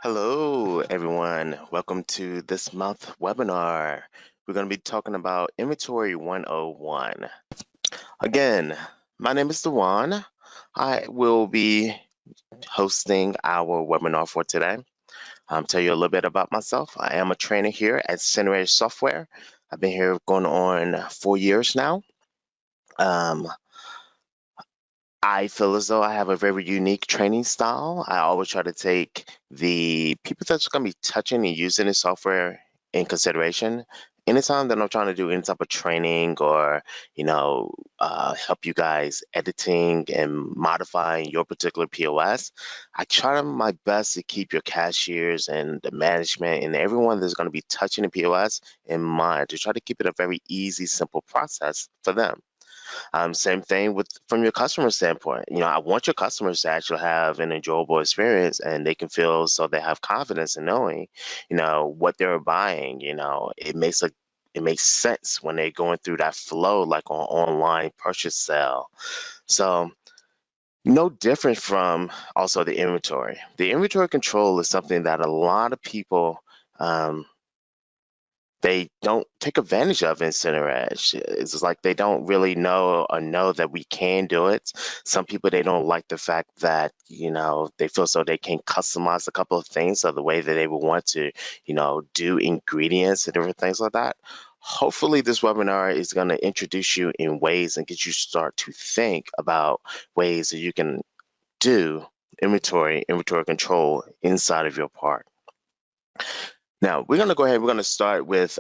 Hello, everyone. Welcome to this month webinar. We're going to be talking about Inventory 101. Again, my name is Dewan. I will be hosting our webinar for today. Tell you a little bit about myself. I am a trainer here at CenterEdge Software. I've been here going on 4 years now. I feel as though I have a very unique training style. I always try to take the people that's going to be touching and using the software in consideration. Anytime that I'm trying to do any type of training or, help you guys editing and modifying your particular POS, I try my best to keep your cashiers and the management and everyone that's going to be touching the POS in mind to try to keep it a very easy, simple process for them. Same thing with from your customer standpoint. I want your customers to actually have an enjoyable experience and they can feel so they have confidence in knowing, what they're buying. It makes sense when they're going through that flow like on online purchase sale. So no different from also the inventory. The inventory control is something that a lot of people they don't take advantage of in CenterEdge. It's just like they don't really know that we can do it. Some people, they don't like the fact that, they feel so they can customize a couple of things of the way that they would want to, do ingredients and different things like that. Hopefully this webinar is going to introduce you in ways and get you start to think about ways that you can do inventory control inside of your part. Now, we're going to go ahead, we're going to start with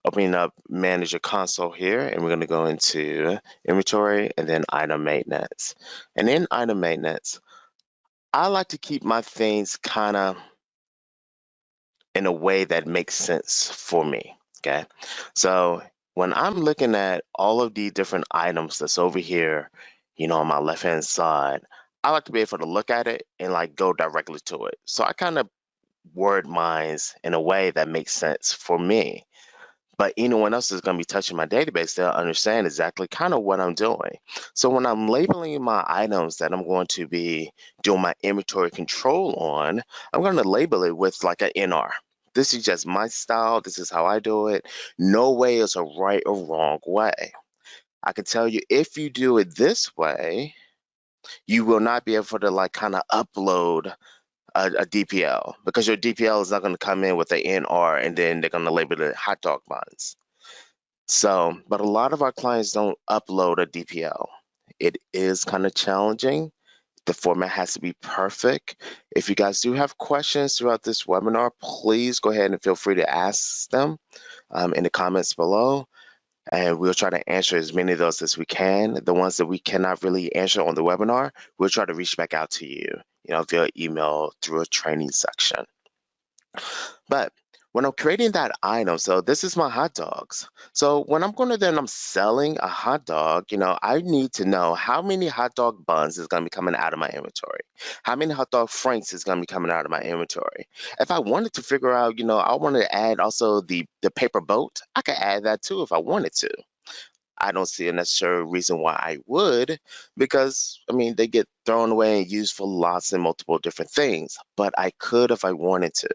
opening up Manager Console here, and we're going to go into Inventory and then Item Maintenance. And in Item Maintenance, I like to keep my things kind of in a way that makes sense for me, okay? So when I'm looking at all of the different items that's over here, on my left-hand side, I like to be able to look at it and like go directly to it. So I kind of word mines in a way that makes sense for me. But anyone else is going to be touching my database, they'll understand exactly kind of what I'm doing. So when I'm labeling my items that I'm going to be doing my inventory control on, I'm going to label it with like an NR. This is just my style. This is how I do it. No way is a right or wrong way. I can tell you if you do it this way, you will not be able to like kind of upload a DPL because your DPL is not going to come in with an NR and then they're going to label it hot dog buns. So, but a lot of our clients don't upload a DPL. It is kind of challenging. The format has to be perfect. If you guys do have questions throughout this webinar, please go ahead and feel free to ask them in the comments below. And we'll try to answer as many of those as we can. The ones that we cannot really answer on the webinar, we'll try to reach back out to you, via email through a training section. But when I'm creating that item, so this is my hot dogs. So when I'm going to then I'm selling a hot dog, I need to know how many hot dog buns is going to be coming out of my inventory. How many hot dog franks is going to be coming out of my inventory. If I wanted to figure out, I wanted to add also the paper boat, I could add that too if I wanted to. I don't see a necessary reason why I would, because I mean, they get thrown away and used for lots and multiple different things, but I could if I wanted to.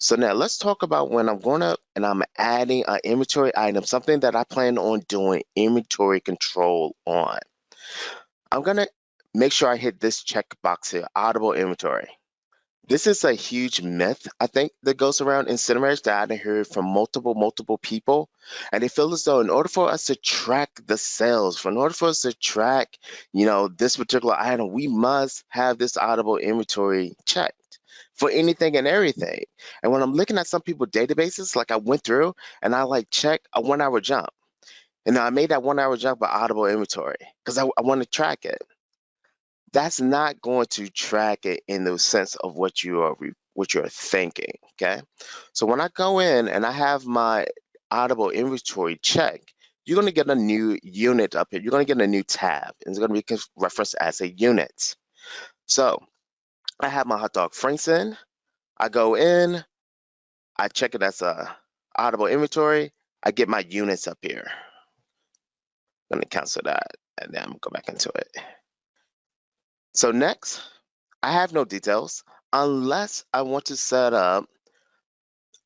So now let's talk about when I'm going up and I'm adding an inventory item, something that I plan on doing inventory control on. I'm going to make sure I hit this checkbox here, audible inventory. This is a huge myth, I think, that goes around in CenterEdge that I heard from multiple people. And they feel as though in order for us to track the sales, in order for us to track, this particular item, we must have this audible inventory checked for anything and everything. And when I'm looking at some people's databases, like I went through and I like check a 1 hour jump. And I made that 1 hour jump by audible inventory because I want to track it. That's not going to track it in the sense of what you're thinking, okay? So when I go in and I have my audible inventory check, you're going to get a new unit up here. You're going to get a new tab, and it's going to be referenced as a unit. So I have my hot dog franks in. I go in, I check it as a audible inventory. I get my units up here. I'm going to cancel that, and then I'm going to go back into it. So next, I have no details unless I want to set up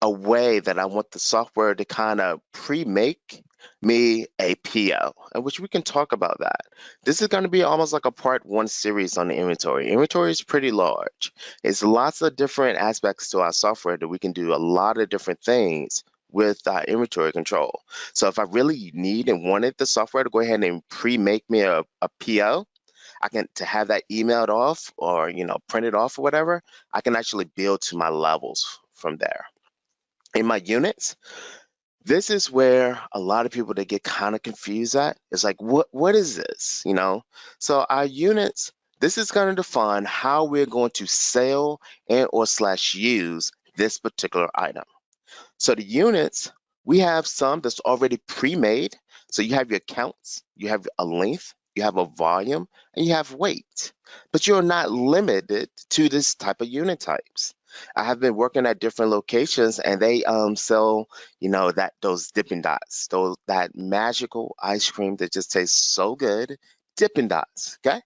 a way that I want the software to kind of pre-make me a PO, and which we can talk about that. This is going to be almost like a part one series on the inventory. Inventory is pretty large. It's lots of different aspects to our software that we can do a lot of different things with our inventory control. So if I really need and wanted the software to go ahead and pre-make me a PO, I can to have that emailed off or printed off or whatever, I can actually build to my levels from there. In my units, this is where a lot of people they get kind of confused at. It's like, what is this? So our units, this is going to define how we're going to sell and or slash use this particular item. So the units, we have some that's already pre-made. So you have your counts, you have a length, you have a volume, and you have weight. But you're not limited to this type of unit types. I have been working at different locations and they sell, that those Dippin' Dots, that magical ice cream that just tastes so good. Dippin' Dots, okay?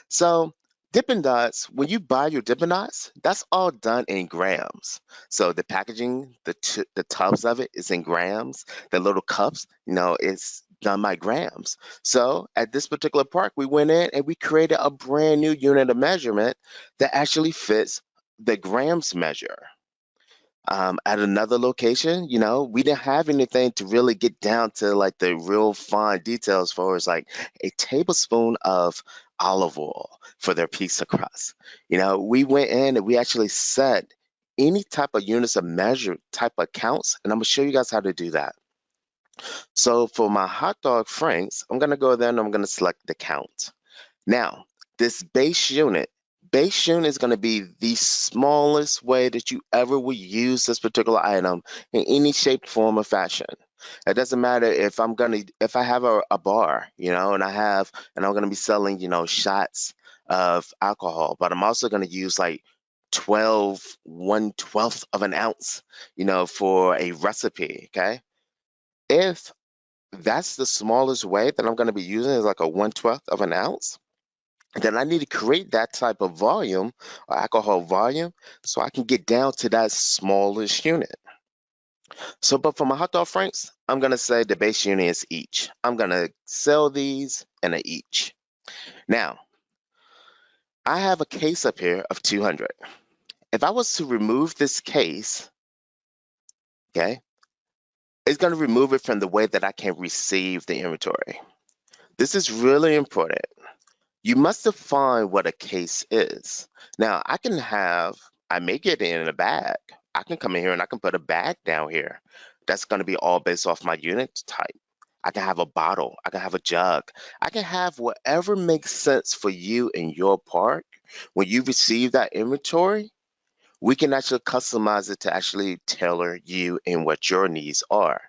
So Dippin' Dots, when you buy your Dippin' Dots, that's all done in grams. So the packaging, the tubs of it is in grams. The little cups, it's done by grams. So at this particular park, we went in and we created a brand new unit of measurement that actually fits the grams measure. At another location, we didn't have anything to really get down to like the real fine details for as like a tablespoon of olive oil for their pizza crust. We went in and we actually set any type of units of measure type of counts, and I'm gonna show you guys how to do that. So for my hot dog franks, I'm gonna go there and I'm gonna select the count. Now, this base unit is going to be the smallest way that you ever will use this particular item in any shape, form, or fashion. It doesn't matter if I have a bar, and I'm gonna be selling, shots of alcohol, but I'm also gonna use like 1/12 of an ounce, for a recipe. Okay. If that's the smallest way that I'm gonna be using is like a 1/12 of an ounce, then I need to create that type of volume or alcohol volume so I can get down to that smallest unit. So, but for my hot dog franks, I'm going to say the base unit is each. I'm going to sell these in a each. Now, I have a case up here of 200. If I was to remove this case, okay, it's going to remove it from the way that I can receive the inventory. This is really important. You must define what a case is. Now, I may get it in a bag. I can come in here and I can put a bag down here. That's going to be all based off my unit type. I can have a bottle. I can have a jug. I can have whatever makes sense for you and your park. When you receive that inventory, we can actually customize it to actually tailor you and what your needs are.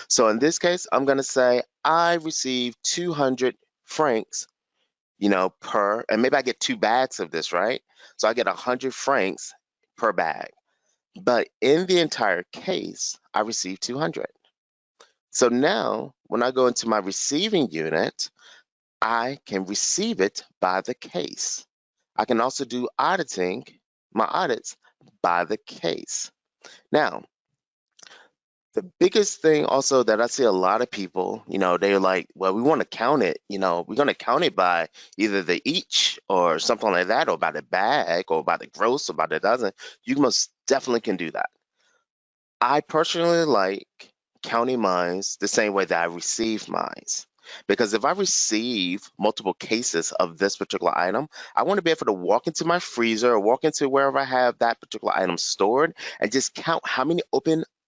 So in this case, I'm going to say I received 200 francs and maybe I get two bags of this, right? So I get 100 francs per bag. But in the entire case, I receive 200. So now when I go into my receiving unit, I can receive it by the case. I can also do my audits by the case. Now, the biggest thing also that I see a lot of people, they're like, well, we want to count it, we're going to count it by either the each or something like that, or by the bag, or by the gross, or by the dozen. You most definitely can do that. I personally like counting mines the same way that I receive mines. Because if I receive multiple cases of this particular item, I want to be able to walk into my freezer or walk into wherever I have that particular item stored and just count how many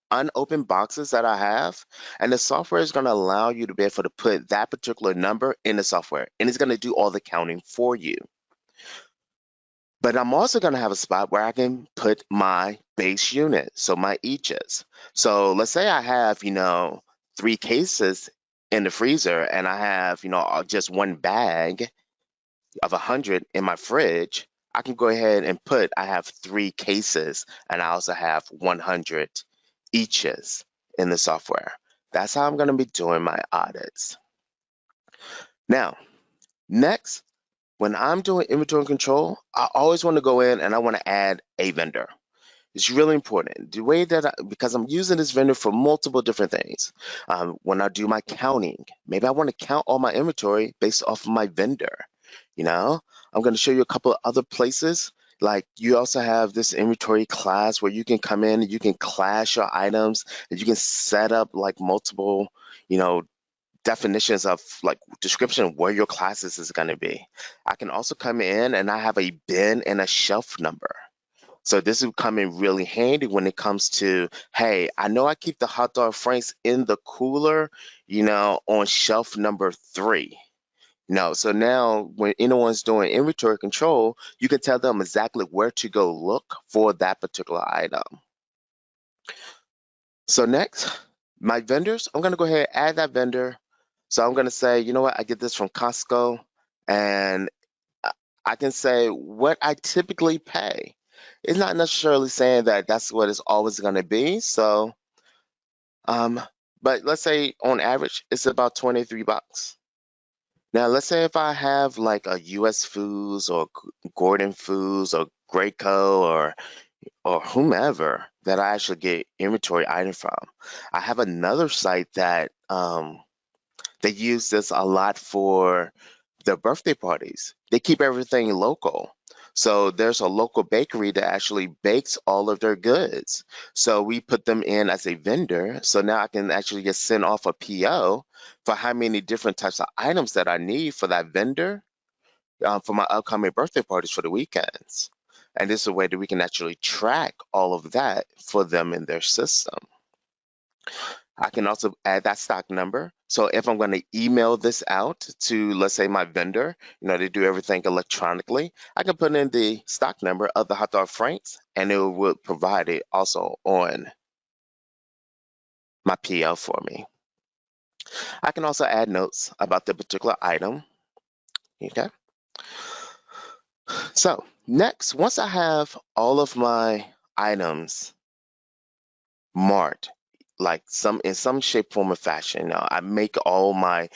unopened boxes that I have. And the software is going to allow you to be able to put that particular number in the software, and it's going to do all the counting for you. But I'm also going to have a spot where I can put my base unit, so my eaches. So let's say I have, 3 cases in the freezer and I have, just one bag of 100 in my fridge. I can go ahead and I have 3 cases and I also have 100 eaches in the software. That's how I'm going to be doing my audits. Now, next, when I'm doing inventory control, I always want to go in and I want to add a vendor. It's really important. The way that because I'm using this vendor for multiple different things. When I do my counting, maybe I want to count all my inventory based off of my vendor. You know, I'm going to show you a couple of other places. Like you also have this inventory class where you can come in, you can class your items, and you can set up like multiple, you know, definitions of like description of where your classes is going to be. I can also come in and I have a bin and a shelf number. So this will come in really handy when it comes to, hey, I know I keep the hot dog franks in the cooler, on shelf number 3. No, so now when anyone's doing inventory control, you can tell them exactly where to go look for that particular item. So next, my vendors, I'm going to go ahead and add that vendor. So I'm going to say, you know what, I get this from Costco, and I can say what I typically pay. It's not necessarily saying that that's what it's always going to be. So, um, but let's say on average, it's about 23 bucks. Now, let's say if I have like a US Foods or Gordon Foods or Graco or whomever that I actually get inventory item from. I have another site that they use this a lot for their birthday parties. They keep everything local. So there's a local bakery that actually bakes all of their goods. So we put them in as a vendor. So now I can actually just send off a PO for how many different types of items that I need for that vendor for my upcoming birthday parties for the weekends. And this is a way that we can actually track all of that for them in their system. I can also add that stock number. So if I'm going to email this out to, let's say, my vendor, they do everything electronically, I can put in the stock number of the hot dog franks and it will provide it also on my PL for me. I can also add notes about the particular item. Okay. So next, once I have all of my items marked, like in some shape, form, or fashion. Now, I make all my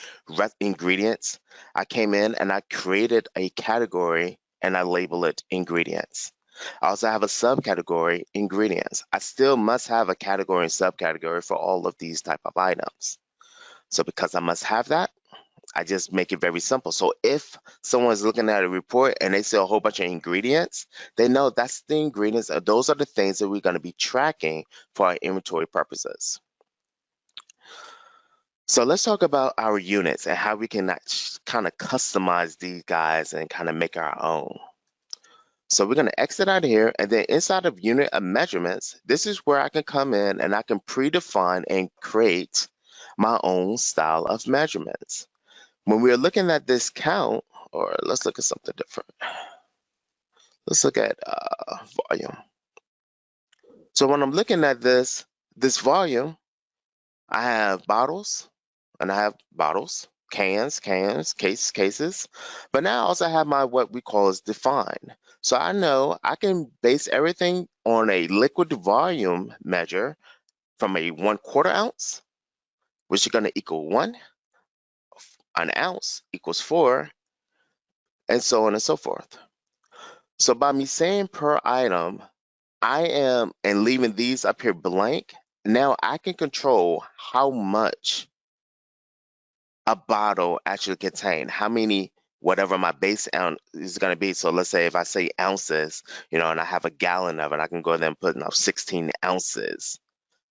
ingredients. I came in and I created a category and I label it ingredients. I also have a subcategory, ingredients. I still must have a category and subcategory for all of these type of items. So because I must have that, I just make it very simple. So if someone's looking at a report and they see a whole bunch of ingredients, they know that's the ingredients. Those are the things that we're going to be tracking for our inventory purposes. So let's talk about our units and how we can kind of customize these guys and kind of make our own. So we're going to exit out of here, and then inside of unit of measurements, this is where I can come in and I can predefine and create my own style of measurements. When we're looking at this count, or let's look at something different. Let's look at volume. So when I'm looking at this volume, I have bottles, and I have bottles, cans, cases. But now I also have my what we call is define. So I know I can base everything on a liquid volume measure from a 1/4 ounce, which is going to equal 1. An ounce equals 4, and so on and so forth. So by me saying per item, I am, and leaving these up here blank, now I can control how much a bottle actually contain, how many, whatever my base ounce is going to be. So let's say if I say ounces, and I have a gallon of it, I can go there and put 16 ounces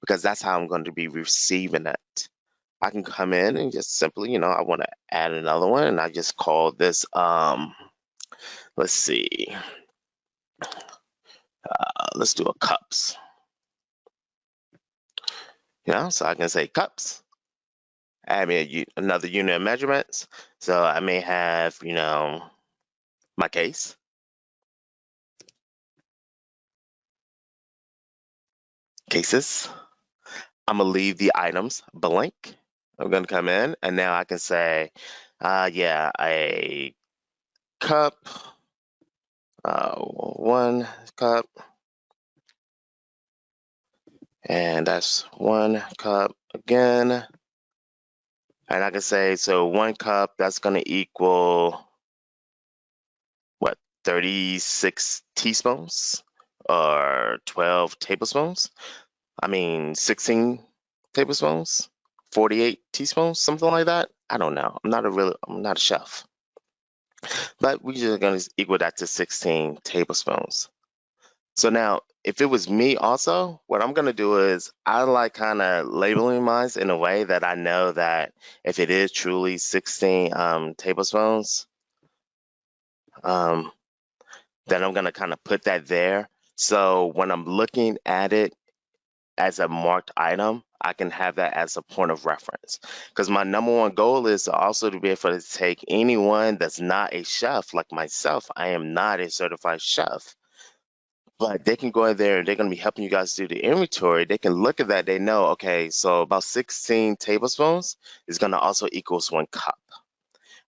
because that's how I'm going to be receiving it. I can come in and just simply, I want to add another one, and I just call this, let's see, let's do a cups. So I can say cups. Add me another unit of measurements. So I may have, my case. Cases. I'm gonna leave the items blank. I'm gonna come in and now I can say, yeah, a cup, 1 cup, and that's 1 cup again. And I can say, so 1 cup, that's gonna equal 36 teaspoons or 12 tablespoons. I mean, 16 tablespoons, 48 teaspoons, something like that. I don't know. I'm not a chef. But we're just going to equal that to 16 tablespoons. So now, if it was me also, what I'm going to do is I like kind of labeling mine in a way that I know that if it is truly 16 tablespoons, um, then I'm going to kind of put that there. So when I'm looking at it as a marked item, I can have that as a point of reference. Because my number one goal is also to be able to take anyone that's not a chef like myself. I am not a certified chef. But they can go in there and they're going to be helping you guys do the inventory. They can look at that. They know, okay, so about 16 tablespoons is going to also equals 1 cup.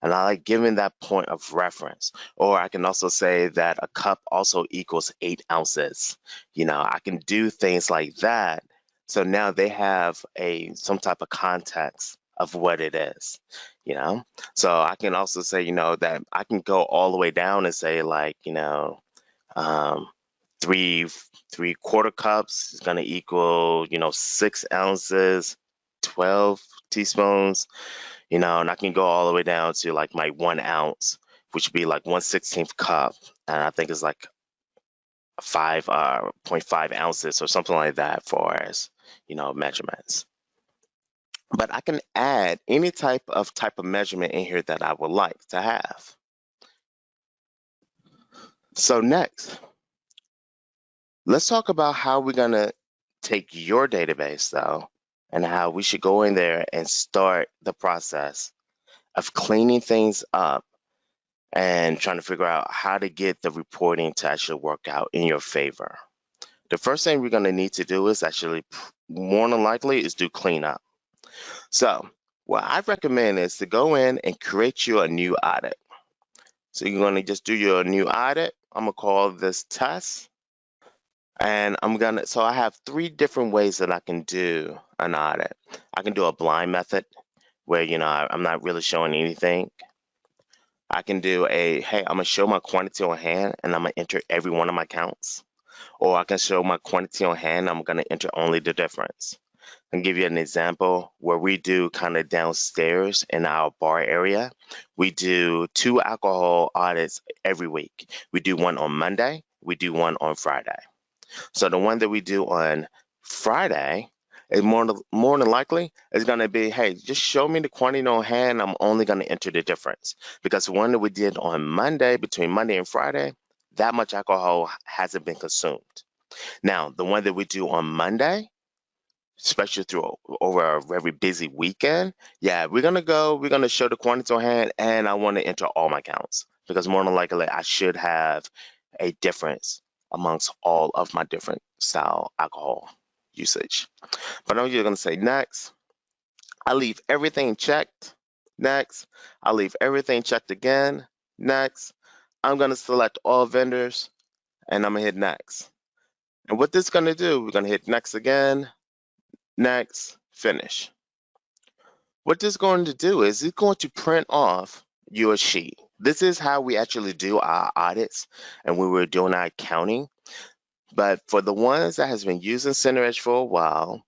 And I like giving that point of reference. Or I can also say that a cup also equals 8 ounces. I can do things like that. So now they have some type of context of what it is, you know? So I can also say, that I can go all the way down and say like, um, three-quarter cups is going to equal, 6 ounces, 12 teaspoons, and I can go all the way down to like my 1 ounce, which would be like 1/16 cup. And I think it's like 5.5 ounces or something like that for as, measurements. But I can add any type of measurement in here that I would like to have. So next, let's talk about how we're going to take your database, though, and how we should go in there and start the process of cleaning things up and trying to figure out how to get the reporting to actually work out in your favor. The first thing we're going to need to do is actually, more than likely, is do cleanup. So what I recommend is to go in and create you a new audit. So you're going to just do your new audit. I'm going to call this test. And so I have 3 different ways that I can do an audit. I can do a blind method where, I'm not really showing anything. I can do hey, I'm going to show my quantity on hand and I'm going to enter every one of my counts. Or I can show my quantity on hand, I'm going to enter only the difference. I'll give you an example where we do kind of downstairs in our bar area. We do 2 alcohol audits every week. We do one on Monday, we do one on Friday. So the one that we do on Friday is more than likely is going to be, hey, just show me the quantity on hand. I'm only going to enter the difference. Because the one that we did on Monday, between Monday and Friday, that much alcohol hasn't been consumed. Now, the one that we do on Monday, especially over a very busy weekend, we're going to show the quantity on hand, and I want to enter all my counts. Because more than likely, I should have a difference amongst all of my different style alcohol usage. But I'm just going to say next. I leave everything checked. Next. I leave everything checked again. Next. I'm going to select all vendors and I'm going to hit next. And what this is going to do, we're going to hit next again. Next. Finish. What this is going to do is it's going to print off your sheet. This is how we actually do our audits and when we're doing our accounting. But for the ones that has been using CenterEdge for a while,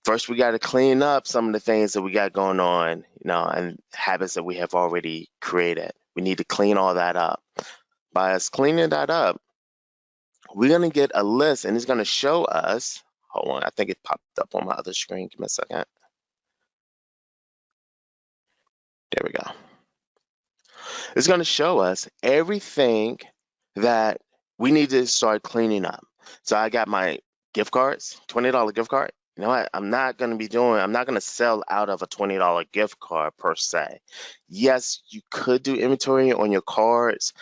first we got to clean up some of the things that we got going on, and habits that we have already created. We need to clean all that up. By us cleaning that up, we're going to get a list and it's going to show us, hold on, I think it popped up on my other screen. Give me a second. There we go. It's going to show us everything that we need to start cleaning up. So I got my gift cards, $20 gift card. You know what? I'm not going to sell out of a $20 gift card per se. Yes, you could do inventory on your cards.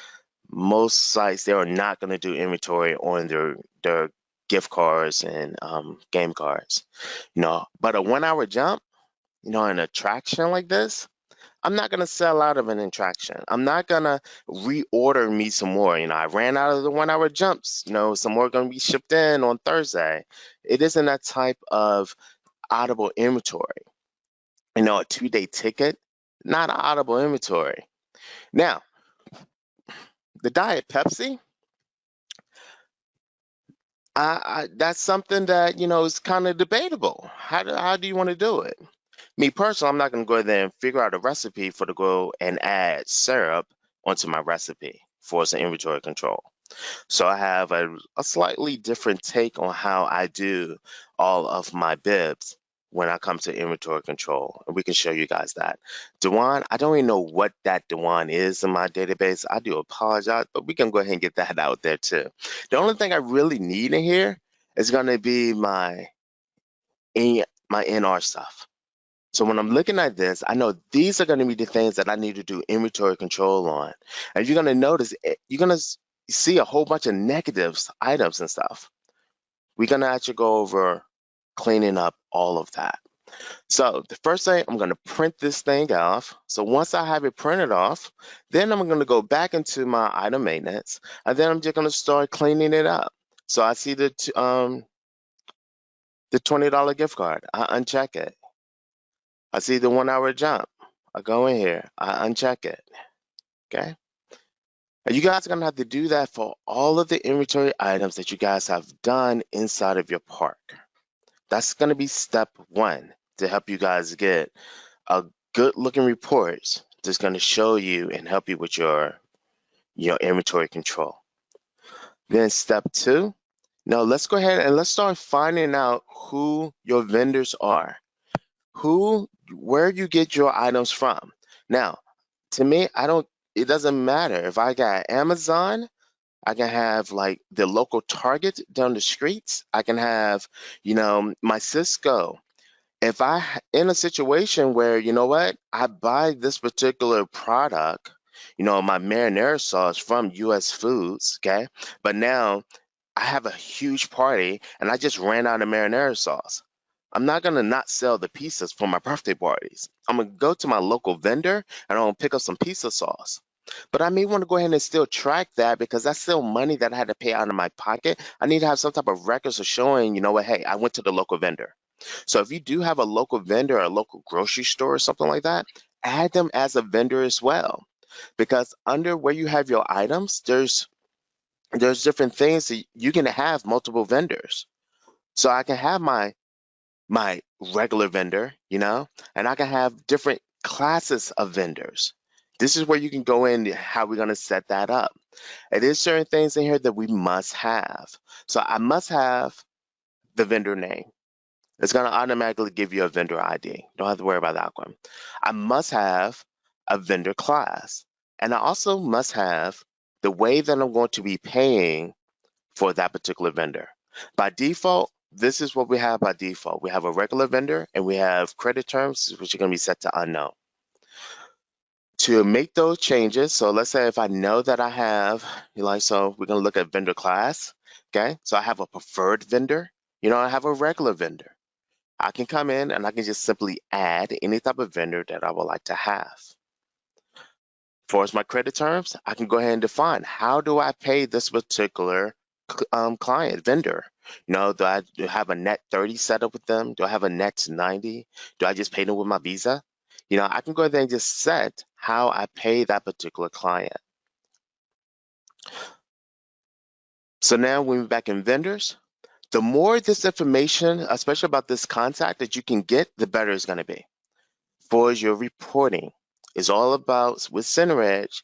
Most sites, they are not going to do inventory on their gift cards and game cards. But a 1-hour jump, an attraction like this, I'm not going to sell out of an attraction. I'm not going to reorder me some more. I ran out of the 1-hour jumps. Some more going to be shipped in on Thursday. It isn't that type of audible inventory. A 2-day ticket, not audible inventory. Now, the Diet Pepsi, that's something that, is kind of debatable. How do you want to do it? Me personally, I'm not going to go there and figure out a recipe for to go and add syrup onto my recipe for some inventory control. So I have a slightly different take on how I do all of my bibs when I come to inventory control. And we can show you guys that. Dewan, I don't even know what that Dewan is in my database. I do apologize, but we can go ahead and get that out there too. The only thing I really need in here is going to be my NR stuff. So when I'm looking at this, I know these are going to be the things that I need to do inventory control on. And you're going to notice, you're going to see a whole bunch of negatives, items and stuff. We're going to actually go over cleaning up all of that. So the first thing, I'm going to print this thing off. So once I have it printed off, then I'm going to go back into my item maintenance, and then I'm just going to start cleaning it up. So I see the $20 gift card. I uncheck it. I see the 1 hour jump. I go in here, I uncheck it, okay? And you guys are gonna have to do that for all of the inventory items that you guys have done inside of your park. That's gonna be step one to help you guys get a good looking report that's gonna show you and help you with your inventory control. Then step two, now let's go ahead and let's start finding out who your vendors are. Where you get your items from. Now, to me, it doesn't matter. If I got Amazon, I can have like the local Target down the streets. I can have, my Cisco. If in a situation where, you know what, I buy this particular product, my marinara sauce from US Foods, okay? But now I have a huge party and I just ran out of marinara sauce. I'm not gonna not sell the pizzas for my birthday parties. I'm gonna go to my local vendor and I'm gonna pick up some pizza sauce. But I may want to go ahead and still track that because that's still money that I had to pay out of my pocket. I need to have some type of records of showing, what, hey, I went to the local vendor. So if you do have a local vendor or a local grocery store or something like that, add them as a vendor as well. Because under where you have your items, there's different things that you can have multiple vendors. So I can have my regular vendor, and I can have different classes of vendors. This is where you can go in how we're going to set that up. It is certain things in here that we must have. So I must have the vendor name. It's going to automatically give you a vendor ID. Don't have to worry about that one. I must have a vendor class. And I also must have the way that I'm going to be paying for that particular vendor. By default, this is what we have by default. We have a regular vendor and we have credit terms, which are going to be set to unknown. To make those changes, so let's say if I know that I have, so we're going to look at vendor class, okay? So I have a preferred vendor, I have a regular vendor. I can come in and I can just simply add any type of vendor that I would like to have. For my credit terms, I can go ahead and define how do I pay this particular client vendor. Do I have a net 30 set up with them? Do I have a net 90? Do I just pay them with my Visa? I can go ahead and just set how I pay that particular client. So now when we're back in vendors, the more this information, especially about this contact that you can get, the better it's going to be. For your reporting, it's all about, with CenterEdge,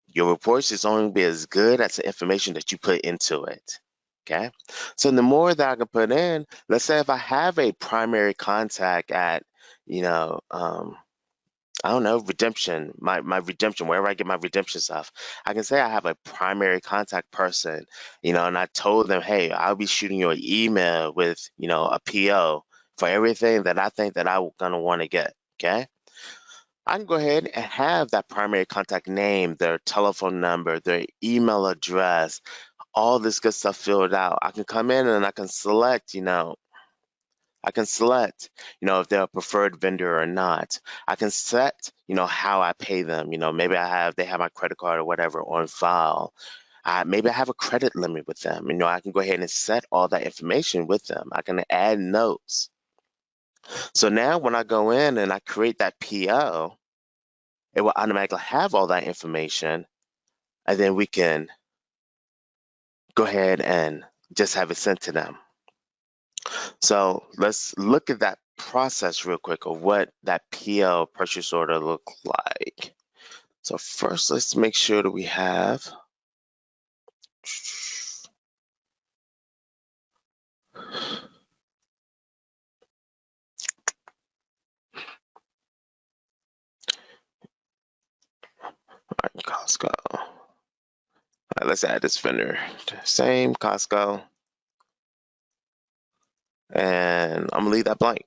your reports is only be as good as the information that you put into it. Okay, so the more that I can put in, let's say if I have a primary contact at, I don't know, redemption, my redemption, wherever I get my redemption stuff, I can say I have a primary contact person, and I told them, hey, I'll be shooting you an email with, a PO for everything that I think that I'm gonna want to get. Okay. I can go ahead and have that primary contact name, their telephone number, their email address, all this good stuff filled out. I can come in and I can select, if they're a preferred vendor or not. I can set, how I pay them. Maybe they have my credit card or whatever on file. Maybe I have a credit limit with them. I can go ahead and set all that information with them. I can add notes. So now when I go in and I create that PO, it will automatically have all that information. and then we can go ahead and just have it sent to them. So let's look at that process real quick of what that PO purchase order look like. So first, let's make sure that we have Costco. All right, let's add this vendor. Same Costco. And I'm gonna leave that blank.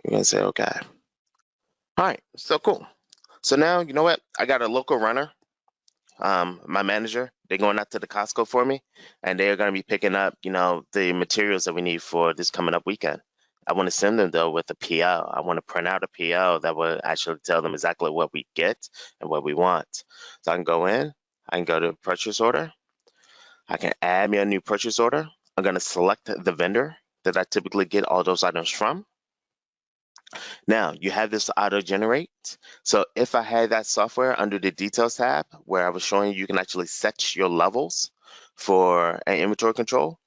You're gonna say okay. All right, so cool. So now, you know what? I got a local runner, my manager. They're going out to the Costco for me, and they're gonna be picking up, the materials that we need for this coming up weekend. I want to send them though with a PO. I want to print out a PO that will actually tell them exactly what we get and what we want. So I can go in, I can go to purchase order. I can add me a new purchase order. I'm gonna select the vendor that I typically get all those items from. Now you have this auto generate. So if I had that software under the details tab where I was showing you can actually set your levels for an inventory control,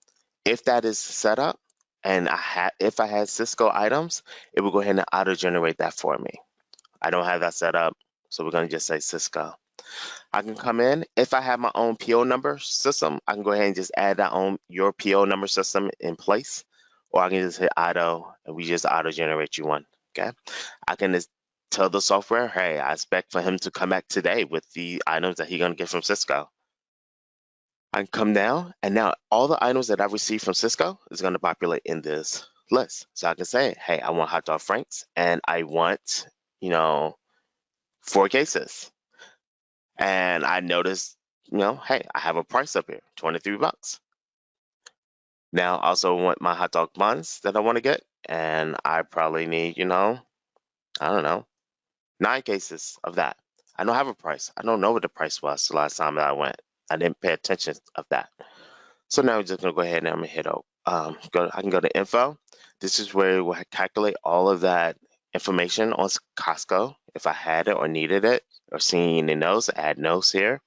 if that is set up and if I had Cisco items, it will go ahead and auto generate that for me. I don't have that set up, so we're gonna just say Cisco. I can come in. If I have my own PO number system, I can go ahead and just add your PO number system in place, or I can just hit auto and we just auto generate you one. Okay. I can just tell the software, hey, I expect for him to come back today with the items that he's gonna get from Cisco. I can come down, and now all the items that I've received from Cisco is gonna populate in this list. So I can say, hey, I want hot dog franks, and I want, 4 cases. And I noticed, hey, I have a price up here, 23 bucks. Now I also want my hot dog buns that I want to get, and I probably need, I don't know, 9 cases of that. I don't have a price. I don't know what the price was the last time that I went. I didn't pay attention of that. So now we're just gonna go ahead and I'm gonna hit I can go to info. This is where it will calculate all of that information on Costco if I had it or needed it or seeing the notes, add notes here.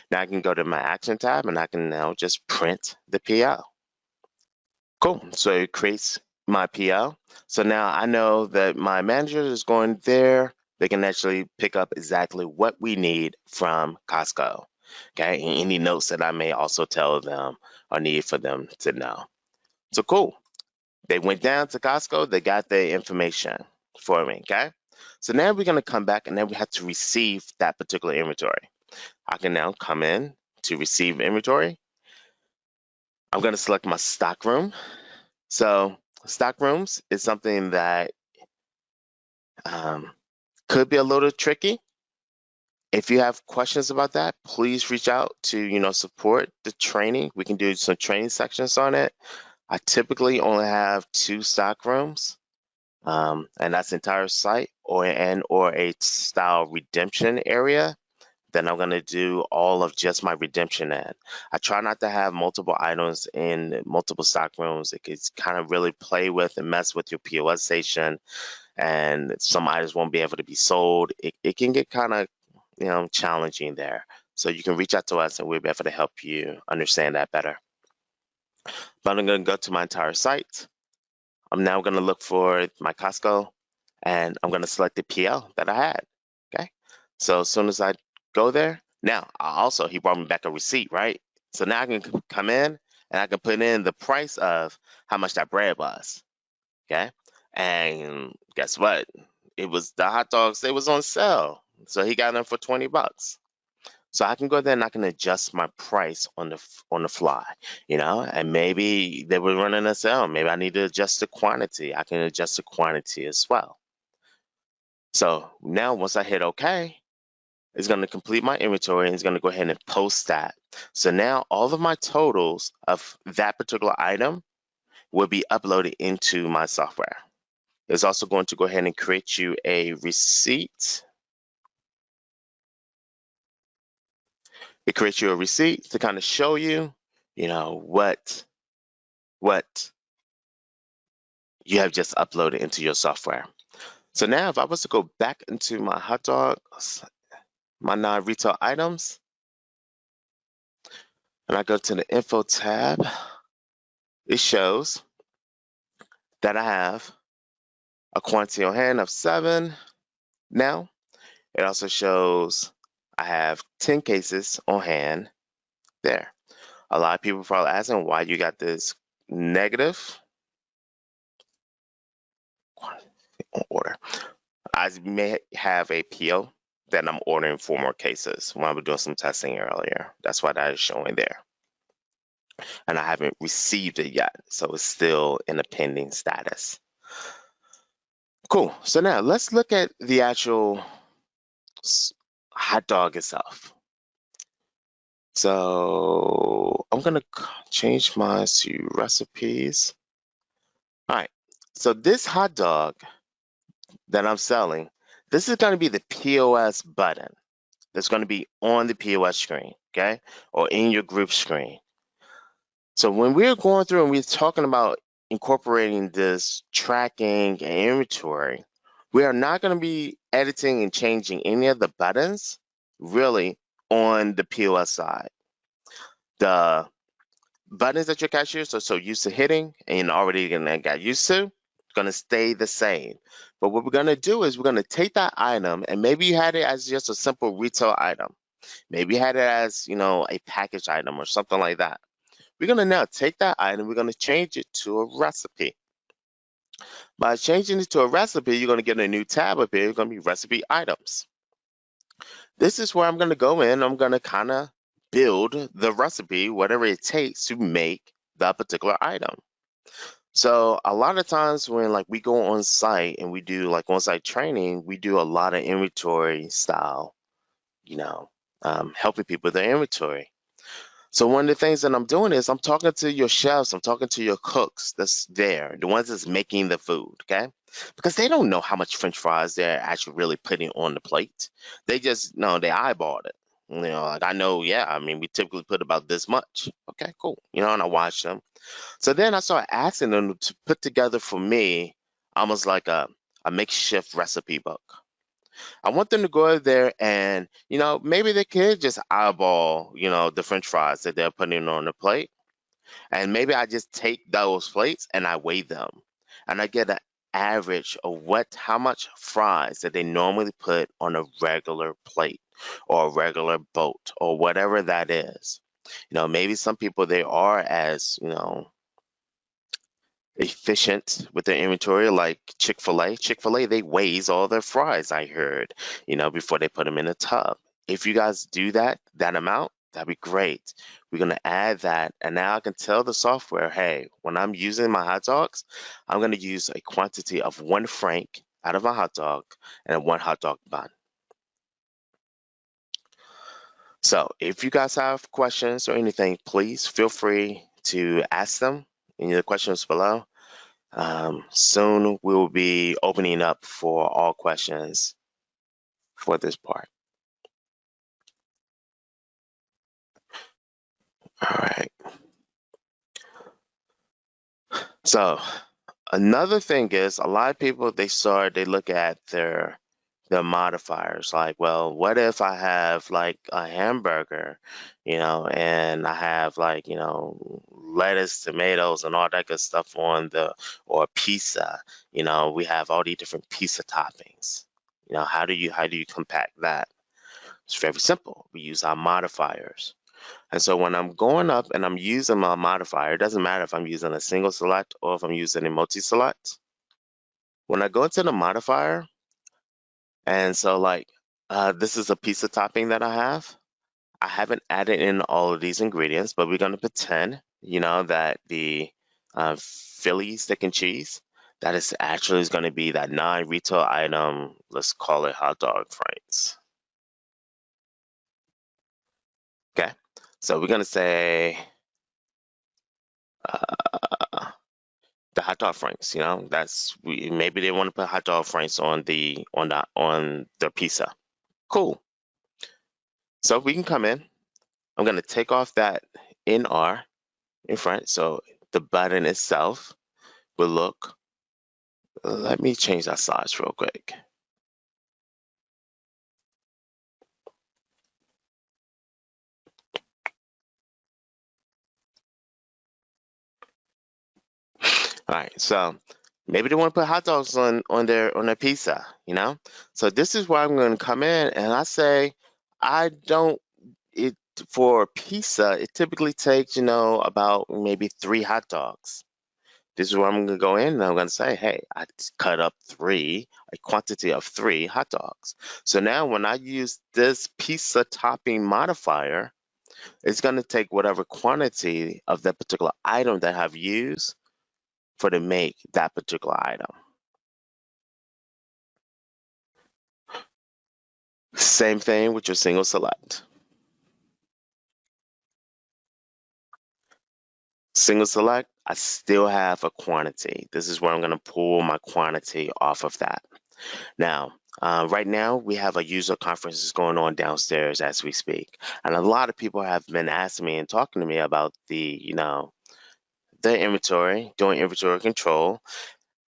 Now I can go to my action tab and I can now just print the PO. Cool. So it creates my PO. So now I know that my manager is going there. They can actually pick up exactly what we need from Costco. Okay. And any notes that I may also tell them or need for them to know. So cool. They went down to Costco. They got the information for me. Okay. So now we're going to come back and then we have to receive that particular inventory. I can now come in to receive inventory. I'm going to select my stock room. So stock rooms is something that could be a little tricky. If you have questions about that, please reach out to, support the training. We can do some training sections on it. I typically only have 2 stock rooms, and that's the entire site or a style redemption area. Then I'm going to do all of just my redemption ad. I try not to have multiple items in multiple stock rooms. It can kind of really play with and mess with your POS station, and some items won't be able to be sold. It can get kind of challenging there. So you can reach out to us and we'll be able to help you understand that better. But I'm going to go to my entire site. I'm now going to look for my Costco and I'm going to select the PL that I had. Okay. So as soon as I go there, now he brought me back a receipt, right? So now I can come in and I can put in the price of how much that bread was. Okay. And guess what? It was the hot dogs, they was on sale. So he got them for 20 bucks. So I can go there and I can adjust my price on the fly, and maybe they were running a sale. Maybe I need to adjust the quantity. I can adjust the quantity as well. So now once I hit OK, it's going to complete my inventory and it's going to go ahead and post that. So now all of my totals of that particular item will be uploaded into my software. It's also going to go ahead and create you a receipt. It creates you a receipt to kind of show you, what you have just uploaded into your software. So now if I was to go back into my hot dogs, my non-retail items, and I go to the info tab, it shows that I have a quantity on hand of 7 now. It also shows I have 10 cases on hand there. A lot of people probably asking why you got this negative on order. I may have a PO that I'm ordering 4 more cases when I was doing some testing earlier. That's why that is showing there. And I haven't received it yet, so it's still in a pending status. Cool. So now let's look at the actual hot dog itself. So I'm gonna change mine to recipes. All right. So this hot dog that I'm selling, this is gonna be the POS button that's gonna be on the POS screen, okay, or in your group screen. So when we're going through and we're talking about incorporating this tracking and inventory, we are not going to be editing and changing any of the buttons really on the POS side. The buttons that your cashiers are so used to hitting and already gonna got used to, gonna stay the same. But what we're gonna do is we're gonna take that item and maybe you had it as just a simple retail item. Maybe you had it as, a package item or something like that. We're going to now take that item, we're going to change it to a recipe. By changing it to a recipe, you're going to get a new tab up here. It's going to be recipe items. This is where I'm going to go in. I'm going to kind of build the recipe, whatever it takes to make that particular item. So a lot of times when we go on site and we do on-site training, we do a lot of inventory style, helping people with their inventory. So one of the things that I'm doing is I'm talking to your chefs, I'm talking to your cooks that's there, the ones that's making the food, okay? Because they don't know how much French fries they're actually really putting on the plate. They just know they eyeballed it. I know, yeah, I mean, we typically put about this much. Okay, cool. And I watch them. So then I started asking them to put together for me almost like a makeshift recipe book. I want them to go out there and, maybe they could just eyeball, the French fries that they're putting on the plate. And maybe I just take those plates and I weigh them. And I get an average of how much fries that they normally put on a regular plate or a regular boat or whatever that is. Maybe some people they are as, efficient with their inventory like Chick-fil-A. Chick-fil-A, they weighs all their fries, I heard, before they put them in a tub. If you guys do that amount, that'd be great. We're going to add that. And now I can tell the software, hey, when I'm using my hot dogs, I'm going to use a quantity of 1 franc out of my hot dog and 1 hot dog bun. So if you guys have questions or anything, please feel free to ask them in the questions below. Soon we will be opening up for all questions for this part. All right. So another thing is a lot of people they look at their modifiers like, well, what if I have a hamburger, and I have lettuce, tomatoes, and all that good stuff or pizza, we have all these different pizza toppings. How do you compact that? It's very simple. We use our modifiers. And so when I'm going up and I'm using my modifier, it doesn't matter if I'm using a single select or if I'm using a multi-select. When I go into the modifier, and so this is a pizza topping that I have. I haven't added in all of these ingredients, but we're going to pretend, that the Philly stick and cheese, that is actually going to be that non-retail item. Let's call it hot dog franks. Okay, so we're going to say the hot dog franks. Maybe they want to put hot dog franks on the pizza. Cool. So we can come in. I'm going to take off that NR in front. So the button itself will look, let me change that size real quick. right. So maybe they want to put hot dogs on their pizza, you know? So this is where I'm going to come in and I say, I don't it for pizza, it typically takes, about maybe 3 hot dogs. This is where I'm going to go in and I'm going to say, hey, I cut up a quantity of 3 hot dogs. So now when I use this pizza topping modifier, it's going to take whatever quantity of that particular item that I've used for to make that particular item. Same thing with your single select. Single select, I still have a quantity. This is where I'm going to pull my quantity off of that. Now, right now, we have a user conference going on downstairs as we speak. And a lot of people have been asking me and talking to me about the inventory, doing inventory control.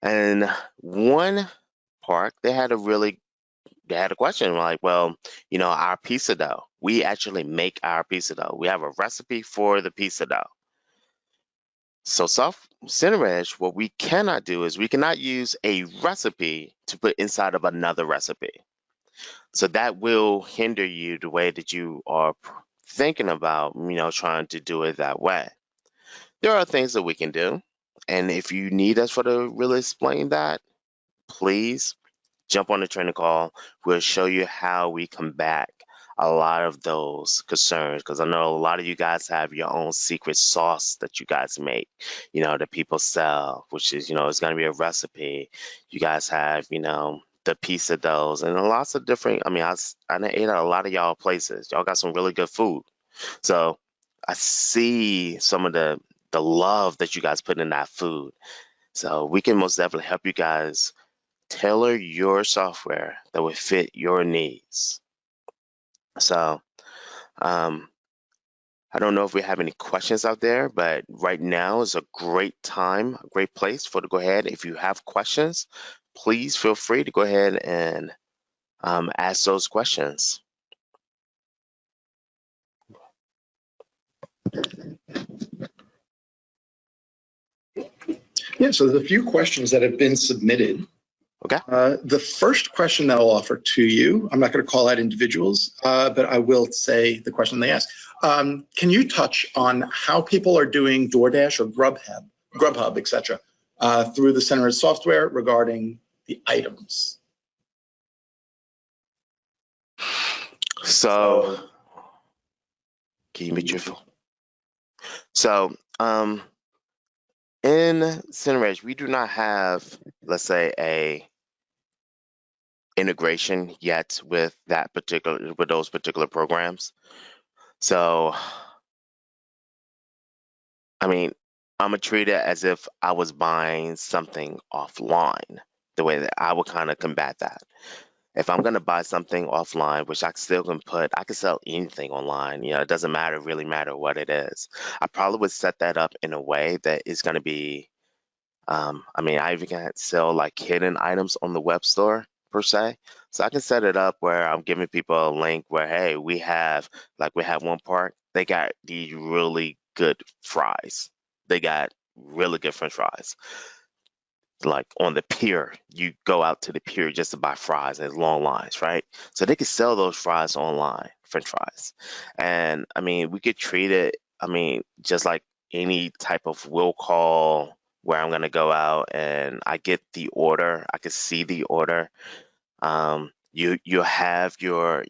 And one part, they had a question like, well, our pizza dough, we actually make our pizza dough. We have a recipe for the pizza dough. So CenterEdge, what we cannot do is we cannot use a recipe to put inside of another recipe. So that will hinder you the way that you are thinking about, trying to do it that way. There are things that we can do. And if you need us for to really explain that, please jump on the training call. We'll show you how we combat a lot of those concerns, because I know a lot of you guys have your own secret sauce that you guys make, that people sell, which is, it's going to be a recipe. You guys have, the pizza doughs and lots of different, I done ate at a lot of y'all places. Y'all got some really good food. So I see some of the love that you guys put in that food. So we can most definitely help you guys tailor your software that would fit your needs. So I don't know if we have any questions out there, but right now is a great time, a great place for to go ahead. If you have questions, please feel free to go ahead and ask those questions. Yeah, so there's a few questions that have been submitted. Okay. The first question that I'll offer to you, I'm not going to call out individuals, but I will say the question they ask. Can you touch on how people are doing DoorDash or Grubhub, et cetera, through the CenterEdge software regarding the items? So, can you be truthful? So, in CenterEdge, we do not have, let's say, a integration yet with those particular programs. So, I'm gonna treat it as if I was buying something offline, the way that I would kind of combat that. If I'm gonna buy something offline, which I still I can sell anything online, it doesn't really matter what it is. I probably would set that up in a way that is gonna be, I even can sell like hidden items on the web store per se. So I can set it up where I'm giving people a link where, hey, we have one part, they got these really good fries. They got really good French fries. Like on the pier, you go out to the pier just to buy fries, and there's long lines, right? So they could sell those fries online, French fries. And we could treat it, just like any type of will call where I'm gonna go out and I get the order, I can see the order. You have your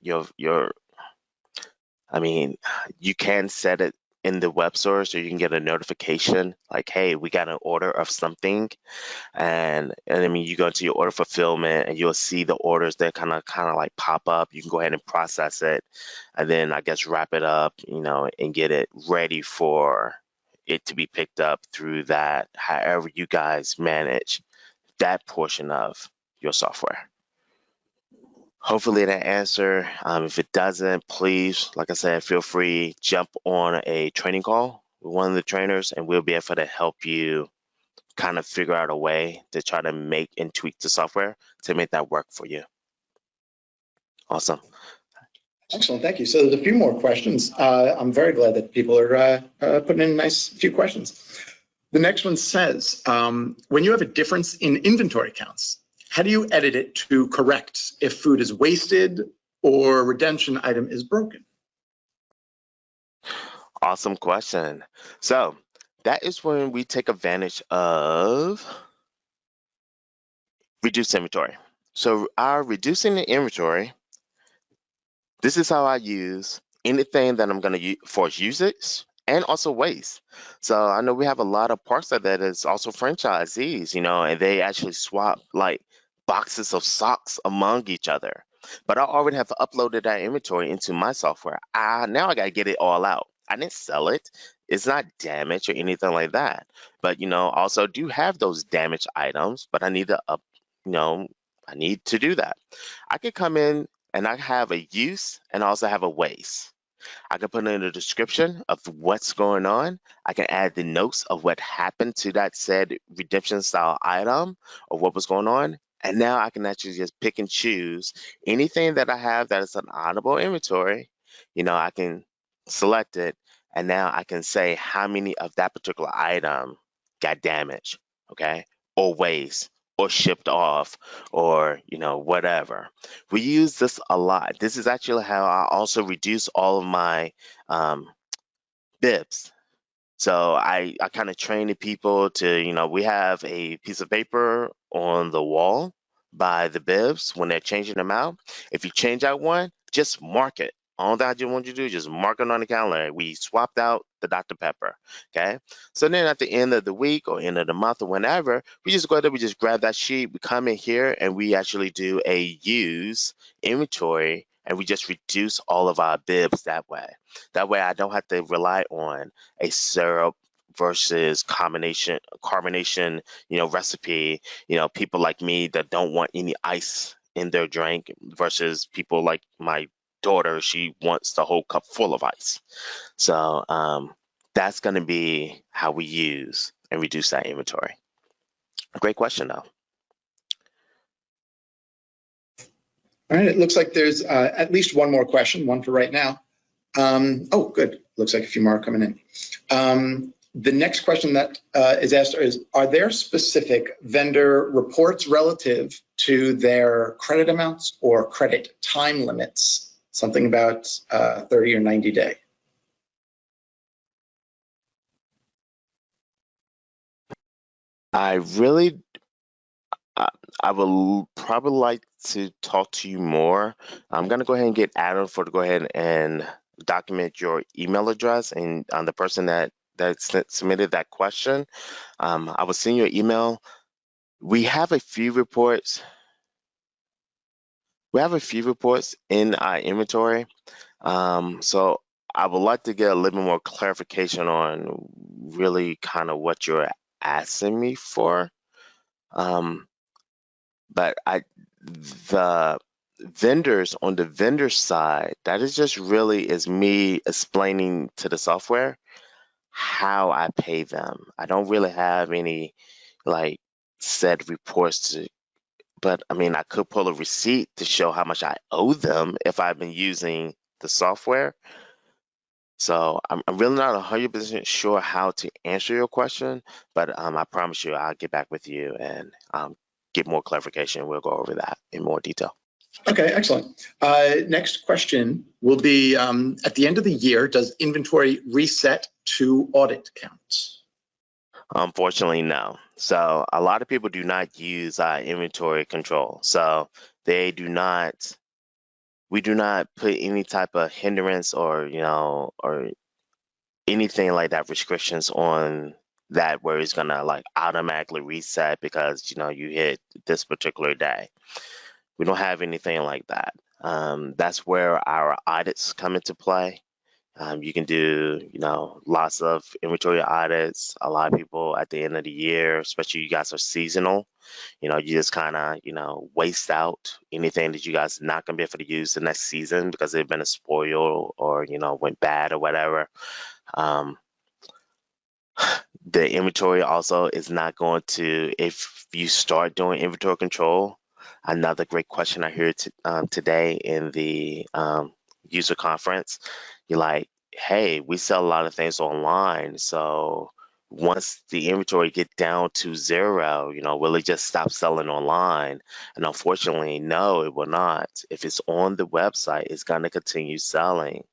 you can set it in the web store so you can get a notification like, hey, we got an order of something. And you go into your order fulfillment and you'll see the orders that kind of like pop up. You can go ahead and process it and then I guess wrap it up, and get it ready for it to be picked up through that, however you guys manage that portion of your software. Hopefully that answer. If it doesn't, please, like I said, feel free, jump on a training call with one of the trainers and we'll be able to help you kind of figure out a way to try to make and tweak the software to make that work for you. Awesome. Excellent, thank you. So there's a few more questions. I'm very glad that people are putting in a nice few questions. The next one says, when you have a difference in inventory counts, how do you edit it to correct if food is wasted or redemption item is broken? Awesome question. So that is when we take advantage of reduced inventory. So our reducing the inventory, this is how I use anything that I'm going to force usage and also waste. So I know we have a lot of parks that is also franchisees, and they actually swap like boxes of socks among each other. But I already have uploaded that inventory into my software. Now I got to get it all out. I didn't sell it. It's not damaged or anything like that. But also do have those damaged items, but I need to I need to do that. I could come in and I have a use and I also have a waste. I can put in a description of what's going on. I can add the notes of what happened to that said redemption style item or what was going on. And now I can actually just pick and choose anything that I have that is an honorable inventory. I can select it and now I can say how many of that particular item got damaged, okay, or waste or shipped off or whatever. We use this a lot. This is actually how I also reduce all of my bibs. So I kind of train the people to, we have a piece of paper on the wall by the bibs when they're changing them out. If you change out one, just mark it. All that you want you to do is just mark it on the calendar. We swapped out the Dr. Pepper. Okay. So then at the end of the week or end of the month or whenever, we just go there, we just grab that sheet, we come in here and we actually do a use inventory and we just reduce all of our bibs that way. That way I don't have to rely on a syrup versus carbonation, recipe, people like me that don't want any ice in their drink versus people like my daughter, she wants the whole cup full of ice. So that's going to be how we use and reduce that inventory. Great question, though. All right, it looks like there's at least one more question, one for right now. Oh, good. Looks like a few more are coming in. The next question that is asked is, are there specific vendor reports relative to their credit amounts or credit time limits? Something about 30 or 90 day. I would probably like to talk to you more. I'm going to go ahead and get Adam to go ahead and document your email address and the person that submitted that question. I will send you an email. We have a few reports. We have a few reports in our inventory. So I would like to get a little bit more clarification on really kind of what you're asking me for. But the vendors on the vendor side, that is just really is me explaining to the software how I pay them. I don't really have any like set reports to, but I mean, I could pull a receipt to show how much I owe them if I've been using the software. So I'm really not 100% sure how to answer your question, but I promise you I'll get back with you and get more clarification. We'll go over that in more detail. Okay, excellent. Next question will be, at the end of the year, does inventory reset to audit counts? Unfortunately, no. So a lot of people do not use inventory control. So we do not put any type of hindrance or or anything like that, restrictions on that where it's gonna like automatically reset because you hit this particular day. We don't have anything like that. That's where our audits come into play. You can do, lots of inventory audits. A lot of people at the end of the year, especially you guys are seasonal, you just kind of, waste out anything that you guys are not going to be able to use the next season because they've been a spoil or, went bad or whatever. The inventory also is not going to, if you start doing inventory control, another great question I heard today in the user conference, you're like, hey, we sell a lot of things online, so once the inventory get down to zero, will it just stop selling online? And unfortunately, no, it will not. If it's on the website, it's going to continue selling.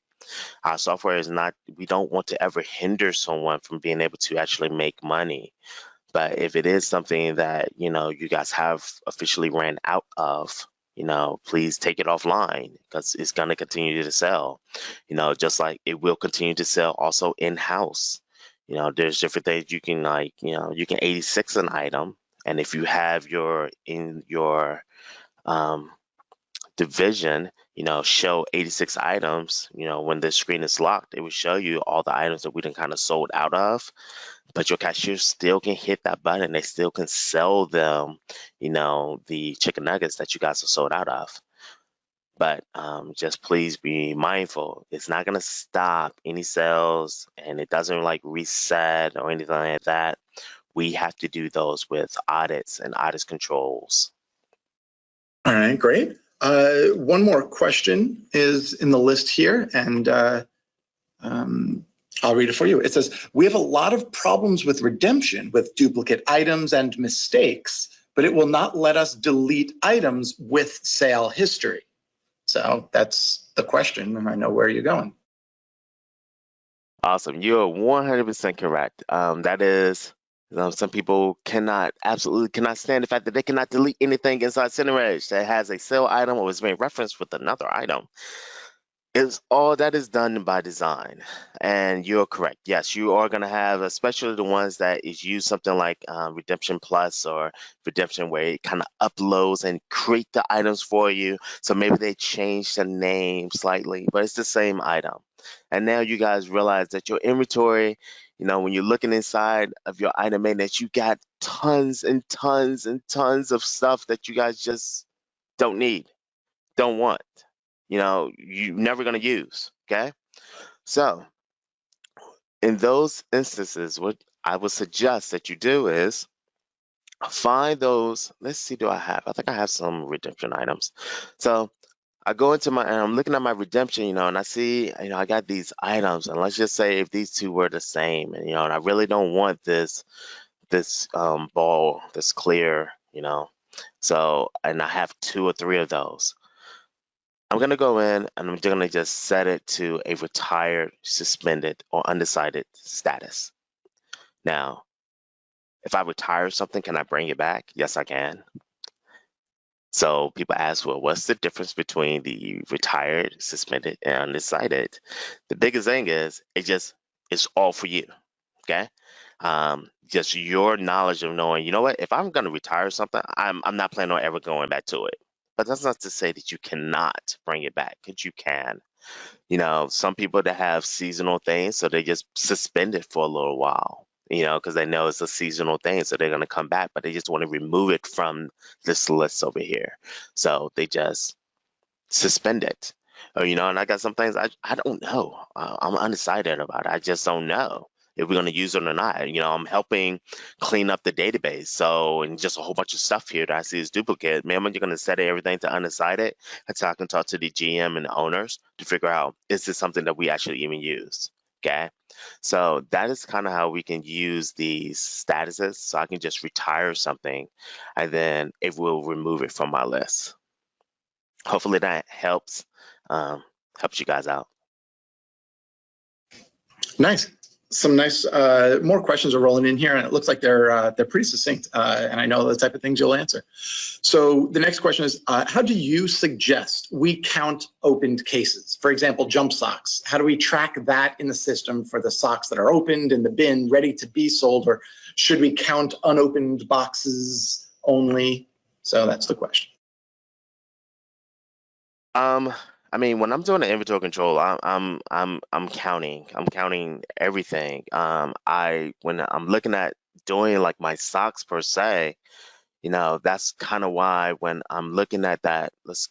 Our software is not, we don't want to ever hinder someone from being able to actually make money. But if it is something that, you guys have officially ran out of, please take it offline because it's going to continue to sell. Just like it will continue to sell also in-house. There's different things you can you can 86 an item. And if you have in your um, division, show 86 items, when the screen is locked, it will show you all the items that we done kind of sold out of. But your cashier still can hit that button. They still can sell them, the chicken nuggets that you guys are sold out of. But just please be mindful. It's not going to stop any sales, and it doesn't like reset or anything like that. We have to do those with audits and audit controls. All right, great. One more question is in the list here, and I'll read it for you. It says, we have a lot of problems with redemption with duplicate items and mistakes, but it will not let us delete items with sale history. So that's the question, and I know where you're going. Awesome. You're 100% correct. That is, some people absolutely cannot stand the fact that they cannot delete anything inside CenterEdge that has a sale item or is being referenced with another item. All that is done by design, and you're correct. Yes, you are going to have, especially the ones that is use something like Redemption Plus or Redemption, where it kind of uploads and create the items for you. So maybe they change the name slightly, but it's the same item. And now you guys realize that your inventory, when you're looking inside of your item maintenance, you got tons and tons and tons of stuff that you guys just don't need, don't want. You're never going to use. Okay. So in those instances, what I would suggest that you do is find those. Let's see, I think I have some redemption items. So I go into and I'm looking at my redemption, and I see, I got these items, and let's just say if these two were the same, and, and I really don't want this ball, this clear, so, and I have 2 or 3 of those. I'm going to go in and I'm going to just set it to a retired, suspended, or undecided status. Now, if I retire something, can I bring it back? Yes, I can. So people ask, well, what's the difference between the retired, suspended, and undecided? The biggest thing is it's all for you. Okay. Just your knowledge of knowing, what, if I'm going to retire something, I'm not planning on ever going back to it. But that's not to say that you cannot bring it back, because you can. Some people that have seasonal things, so they just suspend it for a little while, because they know it's a seasonal thing, so they're going to come back, but they just want to remove it from this list over here. So they just suspend it. Or, and I got some things I don't know. I'm undecided about it. I just don't know if we're going to use it or not. I'm helping clean up the database. So, and just a whole bunch of stuff here that I see is duplicate. Man, when you're going to set everything to undecided, until I can talk to the GM and the owners to figure out, is this something that we actually even use? Okay. So that is kind of how we can use these statuses. So I can just retire something, and then it will remove it from my list. Hopefully that helps you guys out. Nice. Some nice more questions are rolling in here, and it looks like they're pretty succinct, and I know the type of things you'll answer. So the next question is, how do you suggest we count opened cases? For example, jump socks. How do we track that in the system for the socks that are opened in the bin, ready to be sold, or should we count unopened boxes only? So that's the question. I mean, when I'm doing the inventory control, I'm counting. I'm counting everything. When I'm looking at doing like my socks per se, that's kind of why when I'm looking at that, let's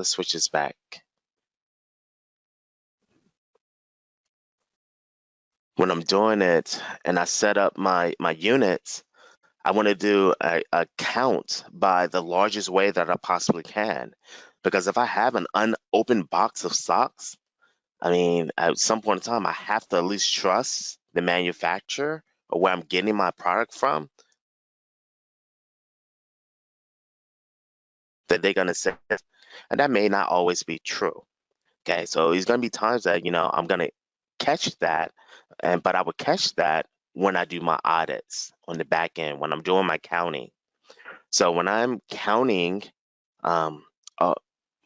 switch this back. When I'm doing it and I set up my units, I want to do a count by the largest way that I possibly can. Because if I have an unopened box of socks, I mean, at some point in time, I have to at least trust the manufacturer or where I'm getting my product from, that they're gonna say, and that may not always be true. Okay, so there's gonna be times that I'm gonna catch that, but I would catch that when I do my audits on the back end when I'm doing my counting. So when I'm counting um, uh,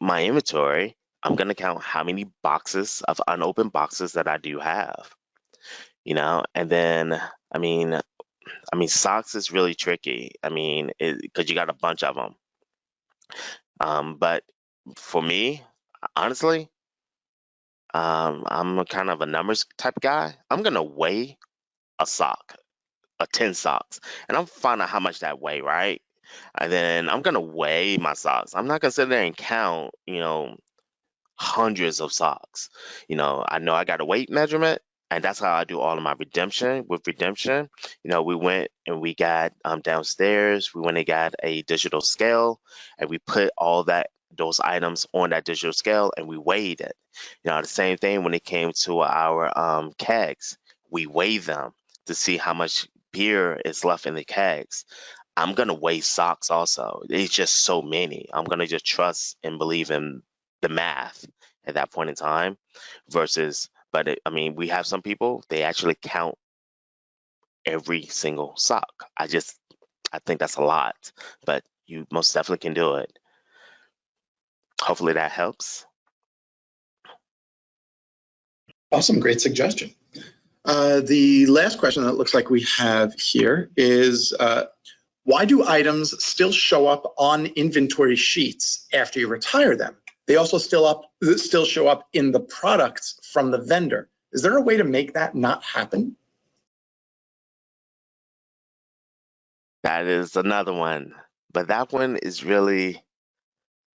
my inventory, I'm gonna count how many boxes of unopened boxes that I do have. And then socks is really tricky. Because you got a bunch of them. But for me, honestly, I'm a kind of a numbers type guy. I'm gonna weigh a sock, 10 socks, and I'm find out how much that weigh, right? And then I'm gonna weigh my socks. I'm not gonna sit there and count, hundreds of socks. I know I got a weight measurement, and that's how I do all of my redemption. With redemption, we went and we got downstairs, we went and got a digital scale, and we put all those items on that digital scale and we weighed it. The same thing when it came to our kegs. We weigh them to see how much beer is left in the kegs. I'm gonna weigh socks also. It's just so many. I'm gonna just trust and believe in the math at that point in time versus, but we have some people, they actually count every single sock. I think that's a lot, but you most definitely can do it. Hopefully that helps. Awesome, great suggestion. The last question that looks like we have here is, why do items still show up on inventory sheets after you retire them? They also still show up in the products from the vendor. Is there a way to make that not happen? That is another one, but that one is really,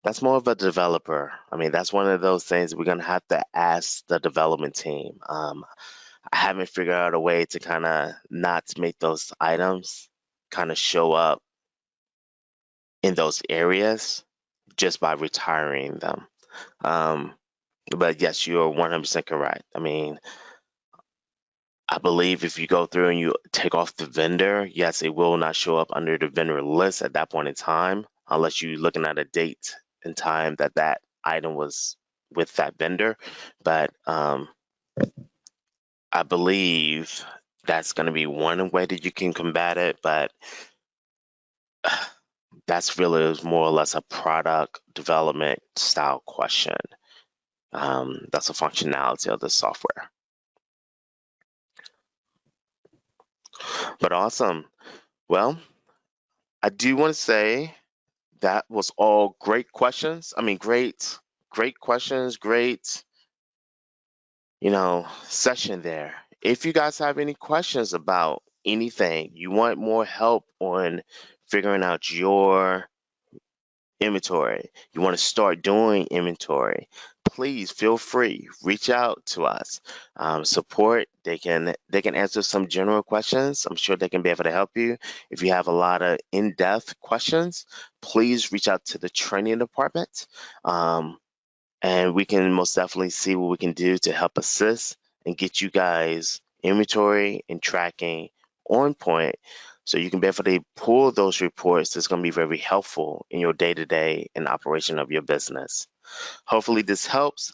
that's more of a developer. That's one of those things we're gonna have to ask the development team. I haven't figured out a way to kind of not make those items kind of show up in those areas just by retiring them. But yes, you are 100% correct. I believe if you go through and you take off the vendor, yes, it will not show up under the vendor list at that point in time, unless you're looking at a date and time that that item was with that vendor. But I believe that's going to be one way that you can combat it, but that's really more or less a product development style question. That's a functionality of the software. But awesome. Well, I do want to say that was all great questions. Great questions, great, session there. If you guys have any questions about anything, you want more help on figuring out your inventory, you want to start doing inventory, please feel free, reach out to us. Support, they can answer some general questions. I'm sure they can be able to help you. If you have a lot of in-depth questions, please reach out to the training department, and we can most definitely see what we can do to help assist and get you guys inventory and tracking on point, so you can be able to pull those reports that's going to be very helpful in your day-to-day and operation of your business. Hopefully this helps.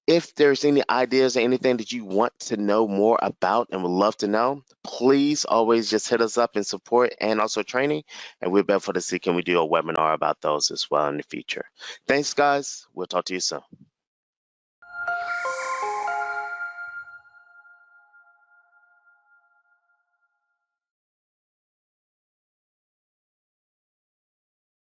If there's any ideas or anything that you want to know more about and would love to know, please always just hit us up in support and also training, and we'll be able to see can we do a webinar about those as well in the future. Thanks, guys. We'll talk to you soon.